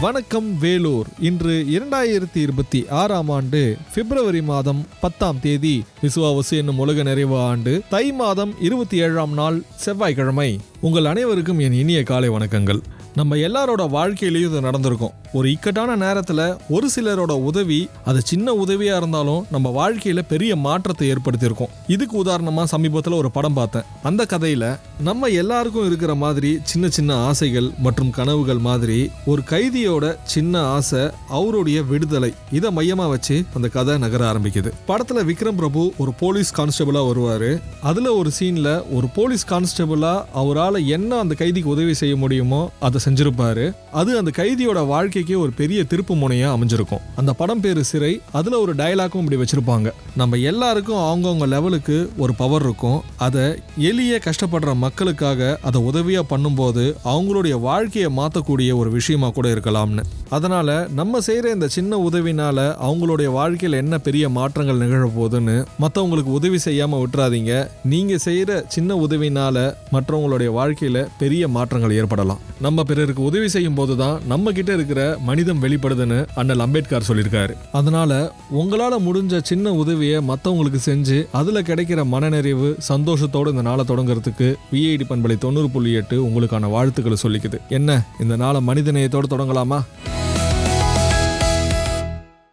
வணக்கம் வேலூர். இன்று 2026ஆம் ஆண்டு பிப்ரவரி மாதம் 10ஆம் தேதி விசுவாவசு என்னும் உலக நிறைவு ஆண்டு தை மாதம் 27ஆம் நாள் செவ்வாய்க்கிழமை. உங்கள் அனைவருக்கும் என் இனிய காலை வணக்கங்கள். நம்ம எல்லாரோட வாழ்க்கையிலையும் இது நடந்திருக்கும். ஒரு இக்கட்டான நேரத்தில் ஒரு சிலரோட உதவி, அது சின்ன உதவியா இருந்தாலும் நம்ம வாழ்க்கையில பெரிய மாற்றத்தை ஏற்படுத்தியிருக்கும். இதுக்கு உதாரணமா சமீபத்தில் ஒரு படம் பார்த்தேன். அந்த கதையில நம்ம எல்லாருக்கும் இருக்கிற மாதிரி சின்ன சின்ன ஆசைகள் மற்றும் கனவுகள் மாதிரி ஒரு கைதியோட சின்ன ஆசை அவருடைய விடுதலை, இதை மையமா வச்சு அந்த கதை நகர ஆரம்பிக்குது. படத்துல விக்ரம் பிரபு ஒரு போலீஸ் கான்ஸ்டபிளா வருவாரு. அதுல ஒரு சீன்ல ஒரு போலீஸ் கான்ஸ்டபிளா அவரால் என்ன அந்த கைதிக்கு உதவி செய்ய முடியுமோ அதை செஞ்சிருப்பாரு. அது அந்த கைதியோட வாழ்க்கைக்கு ஒரு பெரிய திருப்பு முனையா அமைஞ்சிருக்கும். அந்த படம் பேரு சிறை. அதுல ஒரு டயலாக்கும் இப்படி வச்சிருப்பாங்க: நம்ம எல்லாருக்கும் அவங்கவுங்க லெவலுக்கு ஒரு பவர் இருக்கும். அதை எளிய கஷ்டப்படுற மக்களுக்காக அதை உதவியா பண்ணும்போது அவங்களுடைய வாழ்க்கையை மாற்றக்கூடிய ஒரு விஷயமா கூட இருக்கலாம்னு. அதனால நம்ம செய்யற இந்த சின்ன உதவினால அவங்களுடைய வாழ்க்கையில என்ன பெரிய மாற்றங்கள் நிகழ போகுதுன்னு மற்றவங்களுக்கு உதவி செய்யாம விட்டுறாதீங்க. நீங்க செய்யற சின்ன உதவினால மற்றவங்களுடைய வாழ்க்கையில பெரிய மாற்றங்கள் ஏற்படலாம். நம்ம பிறருக்கு உதவி செய்யும் போதுதான் நம்ம கிட்ட இருக்கிற மனிதம் வெளிப்படுதுன்னு அண்ணல் அம்பேத்கர் சொல்லியிருக்காரு. அதனால உங்களால முடிஞ்ச சின்ன உதவியை மற்றவங்களுக்கு செஞ்சு அதுல கிடைக்கிற மனநிறைவு, சந்தோஷத்தோடு இந்த நாளை தொடங்குறதுக்கு விஐடி பண்பலை 90.8 உங்களுக்கான வாழ்த்துக்களை சொல்லிக்குது. என்ன, இந்த நாளை மனிதநேயத்தோடு தொடங்கலாமா?